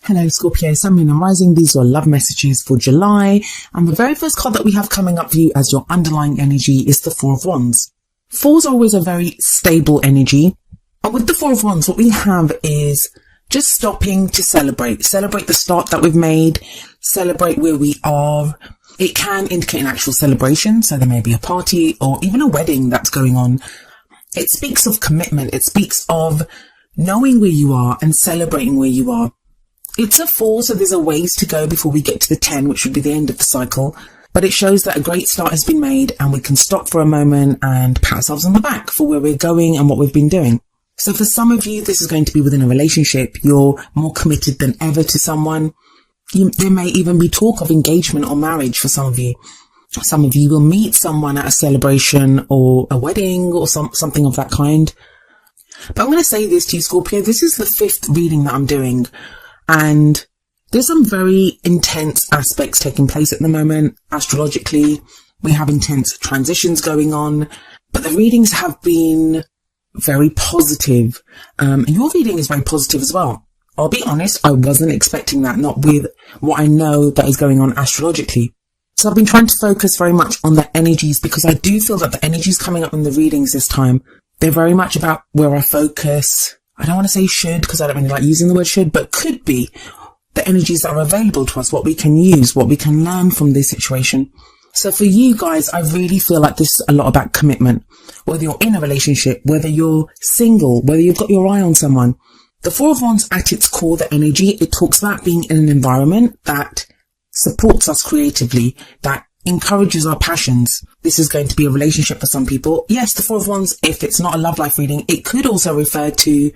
Hello Scorpio, Sun, Moon and Rising. These are love messages for July. And the very first card that we have coming up for you as your underlying energy is the Four of Wands. Fours are always a very stable energy. And with the Four of Wands, what we have is just stopping to celebrate. Celebrate the start that we've made. Celebrate where we are. It can indicate an actual celebration. So there may be a party or even a wedding that's going on. It speaks of commitment. It speaks of knowing where you are and celebrating where you are. It's a 4, so there's a ways to go before we get to the 10, which would be the end of the cycle. But it shows that a great start has been made and we can stop for a moment and pat ourselves on the back for where we're going and what we've been doing. So for some of you, this is going to be within a relationship. You're more committed than ever to someone. There may even be talk of engagement or marriage for some of you. Some of you will meet someone at a celebration or a wedding or something of that kind. But I'm going to say this to you, Scorpio. This is the 5th reading that I'm doing. And there's some very intense aspects taking place at the moment. Astrologically, we have intense transitions going on, but the readings have been very positive. And your reading is very positive as well. I'll be honest, I wasn't expecting that, not with what I know that is going on astrologically. So I've been trying to focus very much on the energies because I do feel that the energies coming up in the readings this time, they're very much about where I focus. I don't want to say should because I don't really like using the word should, but could be the energies that are available to us, what we can use, what we can learn from this situation. So for you guys, I really feel like this is a lot about commitment. Whether you're in a relationship, whether you're single, whether you've got your eye on someone. The Four of Wands at its core, the energy, it talks about being in an environment that supports us creatively, that encourages our passions. This is going to be a relationship for some people. Yes, the Four of Wands, if it's not a love life reading, it could also refer to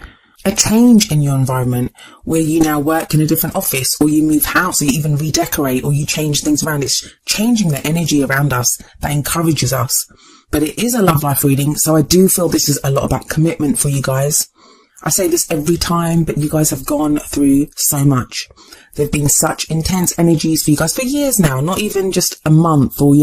a change in your environment where you now work in a different office or you move house or you even redecorate or you change things around. It's changing the energy around us that encourages us. But it is a love life reading, so I do feel this is a lot about commitment for you guys. I say this every time, but you guys have gone through so much. There've been such intense energies for you guys for years now, not even just a month or,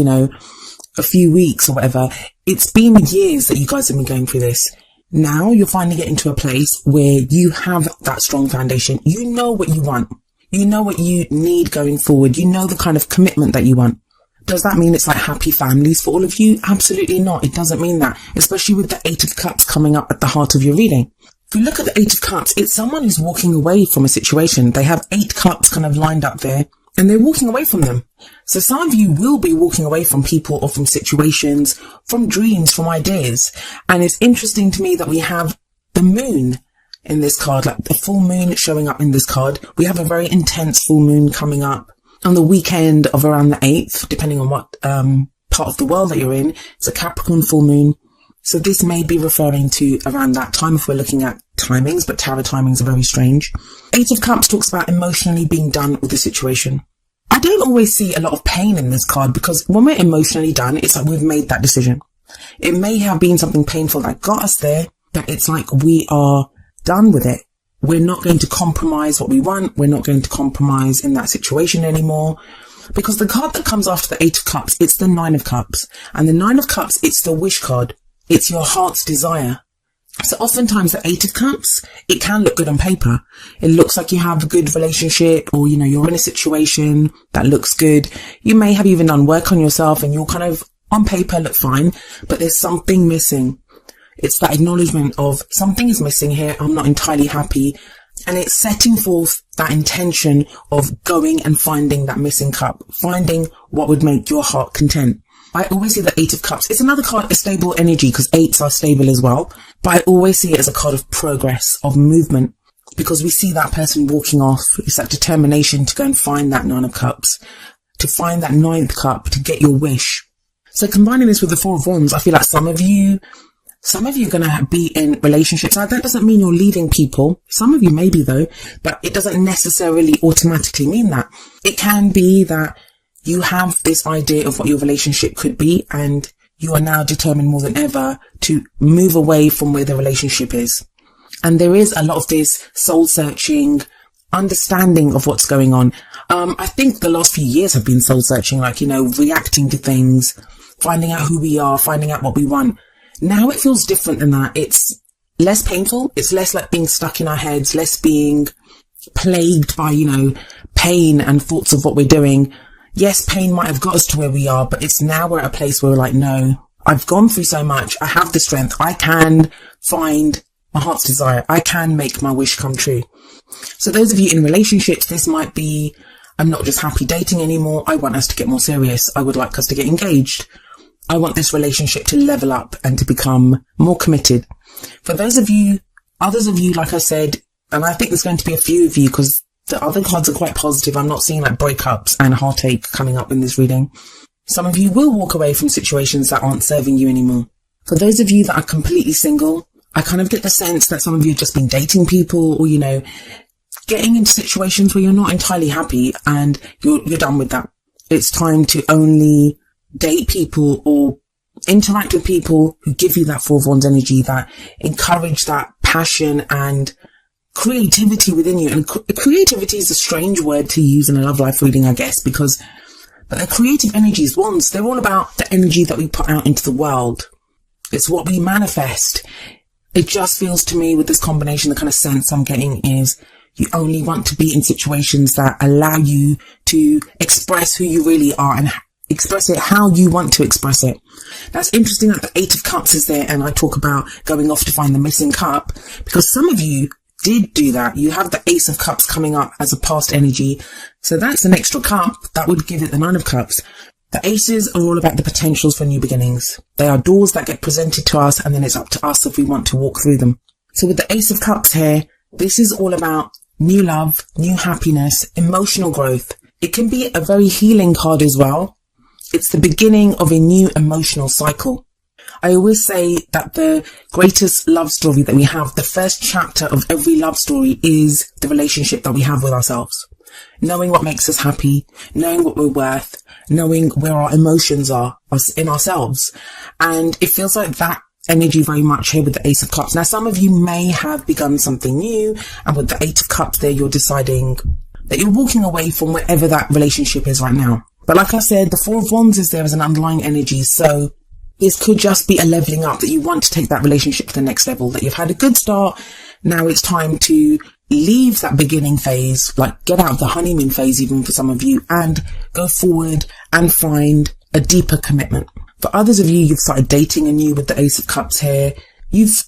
a few weeks or whatever. It's been years that you guys have been going through this. Now you're finally getting to a place where you have that strong foundation. You know what you want. You know what you need going forward. You know the kind of commitment that you want. Does that mean it's like happy families for all of you? Absolutely not. It doesn't mean that, especially with the 8 of Cups coming up at the heart of your reading. If you look at the 8 of Cups, it's someone who's walking away from a situation. They have 8 cups kind of lined up there and they're walking away from them. So some of you will be walking away from people or from situations, from dreams, from ideas. And it's interesting to me that we have the moon in this card, like the full moon showing up in this card. We have a very intense full moon coming up on the weekend of around the 8th, depending on what part of the world that you're in. It's a Capricorn full moon. So this may be referring to around that time if we're looking at timings, but tarot timings are very strange. 8 of Cups talks about emotionally being done with the situation. I don't always see a lot of pain in this card because when we're emotionally done, it's like we've made that decision. It may have been something painful that got us there, but it's like we are done with it. We're not going to compromise what we want. We're not going to compromise in that situation anymore. Because the card that comes after the 8 of Cups, it's the 9 of Cups. And the 9 of Cups, it's the wish card. It's your heart's desire. So oftentimes the 8 of Cups, it can look good on paper. It looks like you have a good relationship or, you're in a situation that looks good. You may have even done work on yourself and you're kind of on paper look fine, but there's something missing. It's that acknowledgement of something is missing here. I'm not entirely happy. And it's setting forth that intention of going and finding that missing cup, finding what would make your heart content. I always see the 8 of Cups. It's another card, a stable energy, because 8s are stable as well. But I always see it as a card of progress, of movement, because we see that person walking off. It's that determination to go and find that 9 of Cups, to find that 9th cup, to get your wish. So combining this with the 4 of Wands, I feel like some of you are going to be in relationships. Now, that doesn't mean you're leaving people. Some of you maybe though, but it doesn't necessarily automatically mean that. It can be that you have this idea of what your relationship could be and you are now determined more than ever to move away from where the relationship is. And there is a lot of this soul searching, understanding of what's going on. I think the last few years have been soul searching, reacting to things, finding out who we are, finding out what we want. Now it feels different than that. It's less painful. It's less like being stuck in our heads, less being plagued by, pain and thoughts of what we're doing. Yes, pain might have got us to where we are, but it's now we're at a place where we're like, no, I've gone through so much. I have the strength. I can find my heart's desire. I can make my wish come true. So those of you in relationships, this might be, I'm not just happy dating anymore. I want us to get more serious. I would like us to get engaged. I want this relationship to level up and to become more committed. For those of you, others of you, like I said, and I think there's going to be a few of you because the other cards are quite positive. I'm not seeing like breakups and heartache coming up in this reading. Some of you will walk away from situations that aren't serving you anymore. For those of you that are completely single, I kind of get the sense that some of you have just been dating people or, getting into situations where you're not entirely happy and you're done with that. It's time to only date people or interact with people who give you that Four of Wands energy, that encourage that passion and creativity within you. And creativity is a strange word to use in a love life reading, I guess, but the creative energies, wands, they're all about the energy that we put out into the world. It's what we manifest. It just feels to me with this combination, the kind of sense I'm getting is you only want to be in situations that allow you to express who you really are and express it how you want to express it. That's interesting that the Eight of Cups is there, and I talk about going off to find the missing cup, because some of you did do that. You have the Ace of Cups coming up as a past energy. So that's an extra cup. That would give it the Nine of Cups. The aces are all about the potentials for new beginnings. They are doors that get presented to us, and then it's up to us if we want to walk through them. So with the Ace of Cups here, this is all about new love, new happiness, emotional growth. It can be a very healing card as well. It's the beginning of a new emotional cycle. I always say that the greatest love story that we have, the first chapter of every love story, is the relationship that we have with ourselves. Knowing what makes us happy, knowing what we're worth, knowing where our emotions are in ourselves. And it feels like that energy very much here with the Ace of Cups. Now, some of you may have begun something new, and with the Eight of Cups there, you're deciding that you're walking away from wherever that relationship is right now. But like I said, the Four of Wands is there as an underlying energy. So this could just be a leveling up, that you want to take that relationship to the next level, that you've had a good start. Now it's time to leave that beginning phase, like get out of the honeymoon phase, even for some of you, and go forward and find a deeper commitment. For others of you, you've started dating anew with the Ace of Cups here.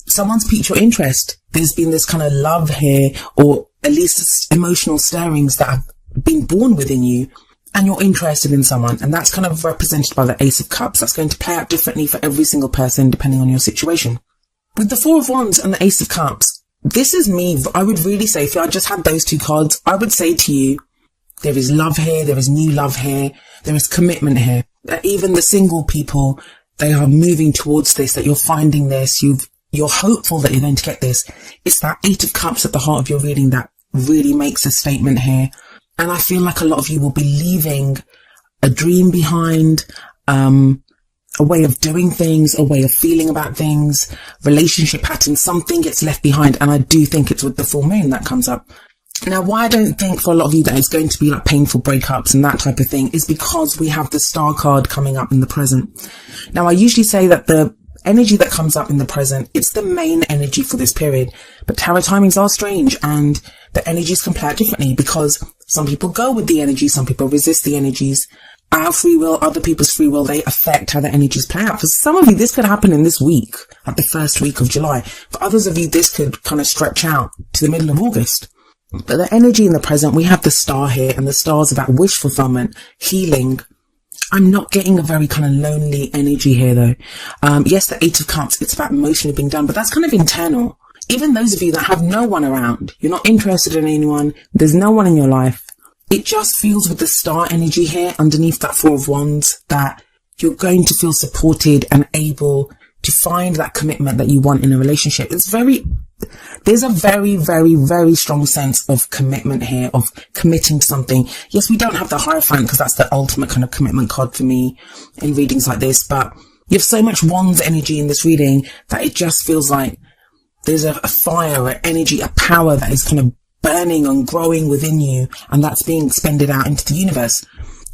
Someone's piqued your interest. There's been this kind of love here, or at least emotional stirrings that have been born within you, and you're interested in someone. And that's kind of represented by the Ace of Cups. That's going to play out differently for every single person, depending on your situation. With the Four of Wands and the Ace of Cups, this is me. I would really say, if I just had those two cards, I would say to you, there is love here, there is new love here, there is commitment here. Even the single people, they are moving towards this, that you're finding this, you're hopeful that you're going to get this. It's that Eight of Cups at the heart of your reading that really makes a statement here. And I feel like a lot of you will be leaving a dream behind, a way of doing things, a way of feeling about things, relationship patterns, something gets left behind. And I do think it's with the full moon that comes up. Now, why I don't think for a lot of you that it's going to be like painful breakups and that type of thing is because we have the Star card coming up in the present. Now, I usually say that the energy that comes up in the present, it's the main energy for this period. But tarot timings are strange, and the energies can play out differently because some people go with the energy, some people resist the energies. Our free will, other people's free will, they affect how the energies play out. For some of you, this could happen in this week, like the first week of July. For others of you, this could kind of stretch out to the middle of August. But the energy in the present, we have the Star here, and the Star is about wish fulfillment, healing. I'm not getting a very kind of lonely energy here though. Yes, the Eight of Cups, it's about emotionally being done, but that's kind of internal. Even those of you that have no one around, you're not interested in anyone, there's no one in your life. It just feels with the Star energy here underneath that Four of Wands that you're going to feel supported and able to find that commitment that you want in a relationship. There's a very, very, very strong sense of commitment here, of committing to something. Yes, we don't have the Hierophant because that's the ultimate kind of commitment card for me in readings like this, but you have so much Wands energy in this reading that it just feels like there's a fire, an energy, a power that is kind of burning and growing within you, and that's being expended out into the universe.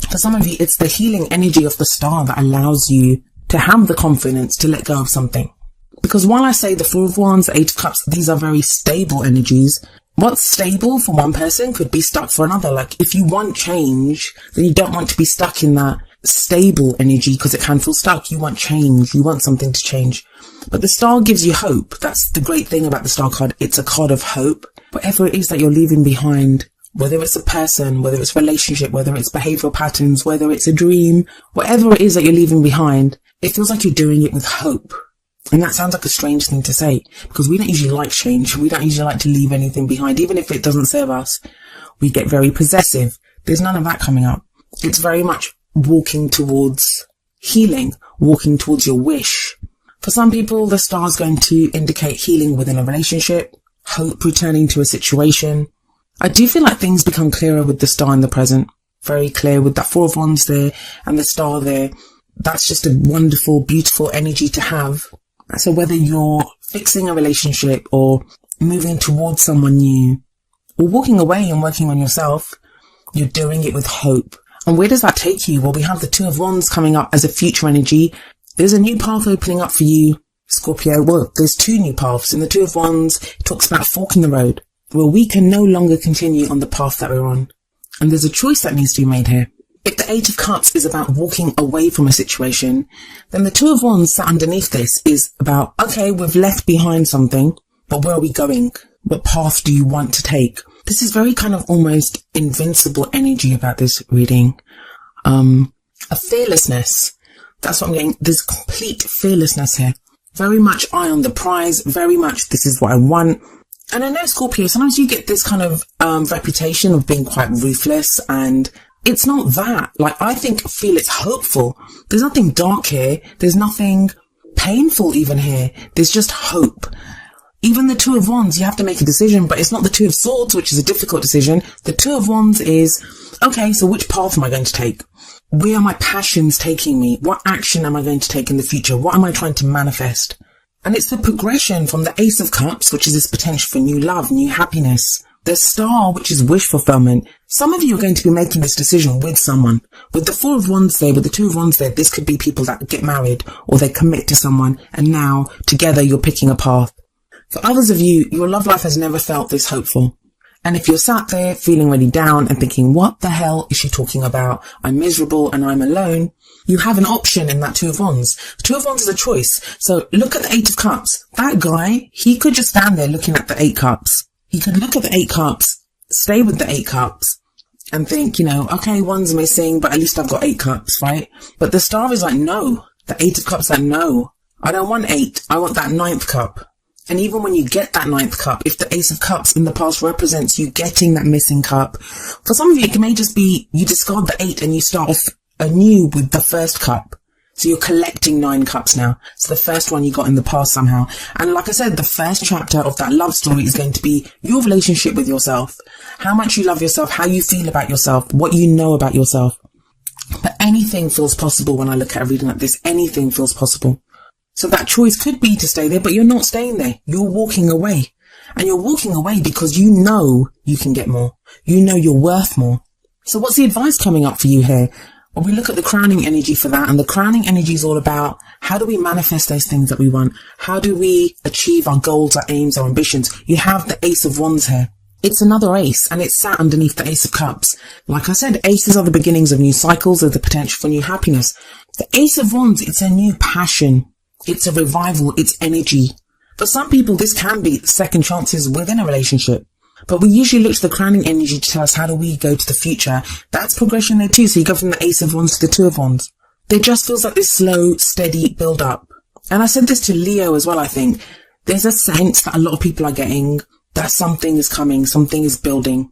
For some of you, it's the healing energy of the Star that allows you to have the confidence to let go of something. Because while I say the Four of Wands, the Eight of Cups, these are very stable energies, what's stable for one person could be stuck for another. Like if you want change, then you don't want to be stuck in that stable energy because it can feel stuck. You want change. You want something to change. But the star gives you hope. That's the great thing about the star card. It's a card of hope. Whatever it is that you're leaving behind, whether it's a person, whether it's a relationship, whether it's behavioral patterns, whether it's a dream, whatever it is that you're leaving behind, it feels like you're doing it with hope. And that sounds like a strange thing to say because we don't usually like change. We don't usually like to leave anything behind, even if it doesn't serve us. We get very possessive. There's none of that coming up. It's very much walking towards healing, walking towards your wish. For some people, the star is going to indicate healing within a relationship, hope returning to a situation. I do feel like things become clearer with the star in the present. Very clear with that Four of Wands there and the star there. That's just a wonderful, beautiful energy to have. So whether you're fixing a relationship or moving towards someone new or walking away and working on yourself, you're doing it with hope. And where does that take you? Well, we have the Two of Wands coming up as a future energy. There's a new path opening up for you, Scorpio. Well, there's two new paths. In the Two of Wands, it talks about fork in the road, where we can no longer continue on the path that we're on. And there's a choice that needs to be made here. If the Eight of Cups is about walking away from a situation, then the Two of Wands sat underneath this is about, okay, we've left behind something, but where are we going? What path do you want to take? This is very kind of almost invincible energy about this reading. A fearlessness. That's what I'm getting. There's complete fearlessness here. Very much eye on the prize. Very much this is what I want. And I know, Scorpio, sometimes you get this kind of reputation of being quite ruthless, and it's not that. Like, I feel it's hopeful. There's nothing dark here. There's nothing painful even here. There's just hope. Even the Two of Wands, you have to make a decision, but it's not the Two of Swords, which is a difficult decision. The Two of Wands is, okay, so which path am I going to take? Where are my passions taking me? What action am I going to take in the future? What am I trying to manifest? And it's the progression from the Ace of Cups, which is this potential for new love, new happiness. The Star, which is wish fulfillment. Some of you are going to be making this decision with someone. With the Four of Wands there, with the Two of Wands there, this could be people that get married or they commit to someone, and now together you're picking a path. For others of you, your love life has never felt this hopeful. And if you're sat there feeling really down and thinking, what the hell is she talking about? I'm miserable and I'm alone. You have an option in that Two of Wands. Two of Wands is a choice. So look at the Eight of Cups. That guy, he could just stand there looking at the Eight Cups. He could look at the Eight Cups, stay with the Eight Cups and think, okay, one's missing, but at least I've got 8 cups, right? But the Star is like, no. The Eight of Cups is like, no, I don't want 8. I want that 9th cup. And even when you get that 9th cup, if the Ace of Cups in the past represents you getting that missing cup, for some of you, it may just be you discard the 8 and you start off anew with the 1st cup. So you're collecting 9 cups now. So the first one you got in the past somehow. And like I said, the first chapter of that love story is going to be your relationship with yourself. How much you love yourself, how you feel about yourself, what you know about yourself. But anything feels possible when I look at a reading like this. Anything feels possible. So that choice could be to stay there, but you're not staying there. You're walking away. And you're walking away because you know you can get more. You know you're worth more. So what's the advice coming up for you here? Well, we look at the crowning energy for that, and the crowning energy is all about how do we manifest those things that we want? How do we achieve our goals, our aims, our ambitions? You have the Ace of Wands here. It's another ace, and it's sat underneath the Ace of Cups. Like I said, aces are the beginnings of new cycles, of the potential for new happiness. The Ace of Wands, it's a new passion. It's a revival. It's energy. For some people, this can be second chances within a relationship. But we usually look to the crowning energy to tell us how do we go to the future. That's progression there too. So you go from the Ace of Wands to the Two of Wands. There just feels like this slow, steady build up. And I said this to Leo as well, I think. There's a sense that a lot of people are getting that something is coming, something is building.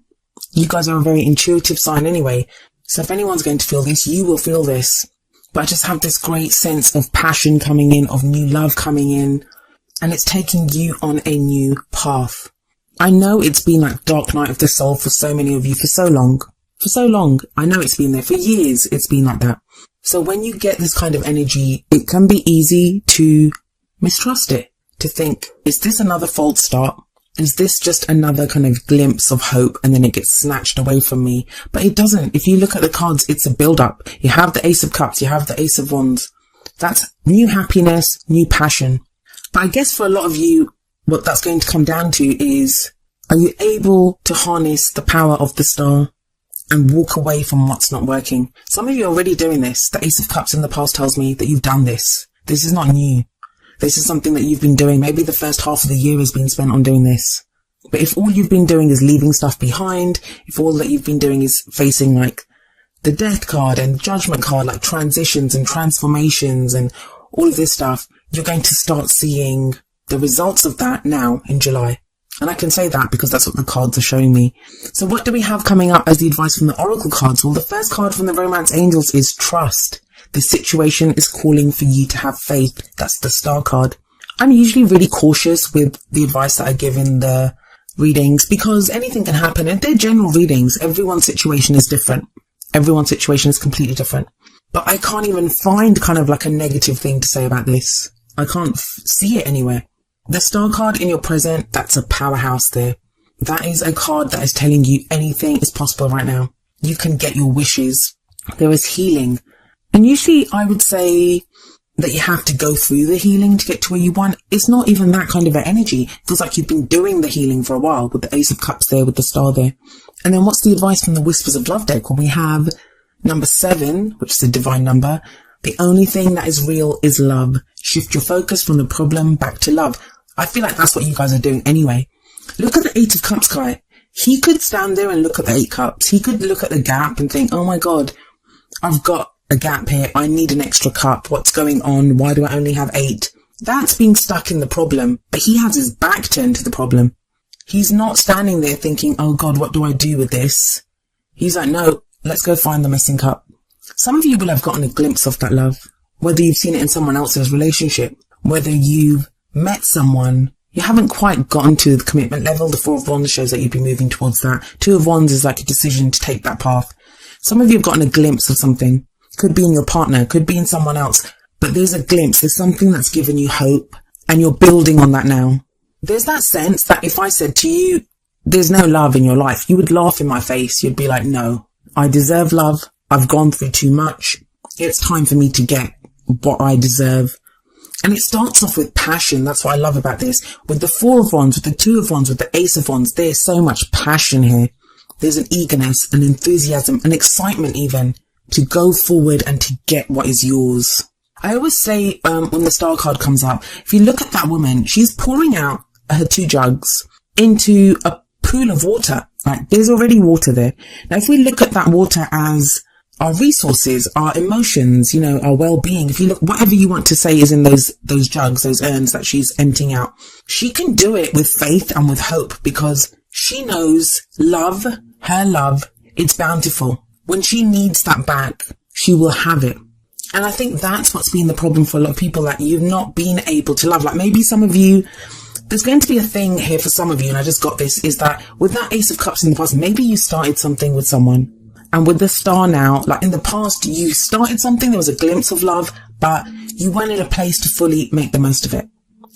You guys are a very intuitive sign anyway. So if anyone's going to feel this, you will feel this. But I just have this great sense of passion coming in, of new love coming in. And it's taking you on a new path. I know it's been like dark night of the soul for so many of you for so long. For so long. I know it's been there for years. It's been like that. So when you get this kind of energy, it can be easy to mistrust it. To think, is this another false start? Is this just another kind of glimpse of hope and then it gets snatched away from me? But it doesn't. If you look at the cards, it's a build-up. You have the Ace of Cups. You have the Ace of Wands. That's new happiness, new passion. But I guess for a lot of you, what that's going to come down to is, Are you able to harness the power of the star and walk away from what's not working? Some of you are already doing this. The Ace of Cups in the past tells me that you've done this. This is not new. This is something that you've been doing. Maybe the first half of the year has been spent on doing this. But if all you've been doing is leaving stuff behind, if all that you've been doing is facing like the death card and judgment card, like transitions and transformations and all of this stuff, you're going to start seeing the results of that now in July. And I can say that because that's what the cards are showing me. So what do we have coming up as the advice from the Oracle cards? Well, the first card from the Romance Angels is trust. The situation is calling for you to have faith. That's the Star card. I'm usually really cautious with the advice that I give in the readings because anything can happen, and they're general readings. Everyone's situation is different. Everyone's situation is completely different. But I can't even find kind of like a negative thing to say about this. I can't see it anywhere. The Star card in your present, that's a powerhouse there. That is a card that is telling you anything is possible right now. You can get your wishes. There is healing. And usually I would say that you have to go through the healing to get to where you want. It's not even that kind of an energy. It feels like you've been doing the healing for a while with the Ace of Cups there, with the Star there. And then what's the advice from the Whispers of Love deck? Well, we have number 7, which is a divine number. The only thing that is real is love. Shift your focus from the problem back to love. I feel like that's what you guys are doing anyway. Look at the 8 of Cups guy. He could stand there and look at the 8 cups. He could look at the gap and think, oh my God, I've got a gap here. I need an extra cup. What's going on? Why do I only have 8? That's being stuck in the problem, but he has his back turned to the problem. He's not standing there thinking, oh God, what do I do with this? He's like, no, let's go find the missing cup. Some of you will have gotten a glimpse of that love, whether you've seen it in someone else's relationship, whether you've met someone. You haven't quite gotten to the commitment level. The 4 of Wands shows that you'd be moving towards that. 2 of Wands is like a decision to take that path. Some of you have gotten a glimpse of something. Could be in your partner, could be in someone else, but there's a glimpse. There's something that's given you hope and you're building on that now. There's that sense that if I said to you, there's no love in your life, you would laugh in my face. You'd be like, no, I deserve love. I've gone through too much. It's time for me to get what I deserve. And it starts off with passion. That's what I love about this. With the 4 of Wands, with the 2 of Wands, with the Ace of Wands, there's so much passion here. There's an eagerness, an enthusiasm, an excitement even to go forward and to get what is yours. I always say when the Star card comes up, if you look at that woman, she's pouring out her 2 jugs into a pool of water. Right? There's already water there. Now, if we look at that water as our resources, our emotions, you know, our well-being, if you look, whatever you want to say is in those jugs, those urns that she's emptying out, she can do it with faith and with hope because she knows love, her love, it's bountiful. When she needs that back, she will have it. And I think that's what's been the problem for a lot of people, that you've not been able to love. Like maybe some of you, there's going to be a thing here for some of you, and I just got this, is that with that Ace of Cups in the past, maybe you started something with someone. And with the Star now, like in the past, you started something, there was a glimpse of love, but you weren't in a place to fully make the most of it.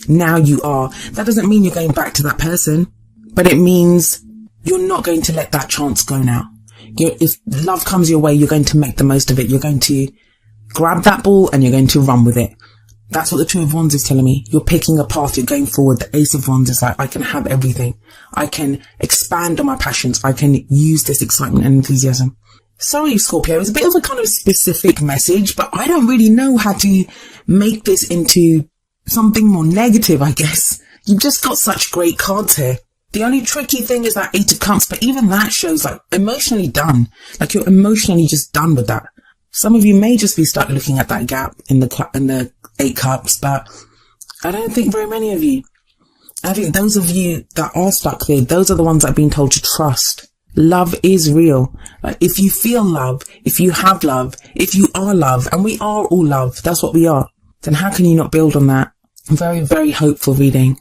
Now you are. That doesn't mean you're going back to that person, but it means you're not going to let that chance go now. If love comes your way, you're going to make the most of it. You're going to grab that ball and you're going to run with it. That's what the 2 of Wands is telling me. You're picking a path, you're going forward. The Ace of Wands is like, I can have everything. I can expand on my passions. I can use this excitement and enthusiasm. Sorry, Scorpio, it's a bit of a kind of specific message, but I don't really know how to make this into something more negative, I guess. You've just got such great cards here. The only tricky thing is that 8 of Cups, but even that shows like emotionally done. Like you're emotionally just done with that. Some of you may just be stuck looking at that gap in the 8 Cups, but I don't think very many of you. I think those of you that are stuck there, those are the ones that have been told to trust. Love is real. Like if you feel love, if you have love, if you are love, and we are all love, that's what we are, then how can you not build on that? Very, very hopeful reading.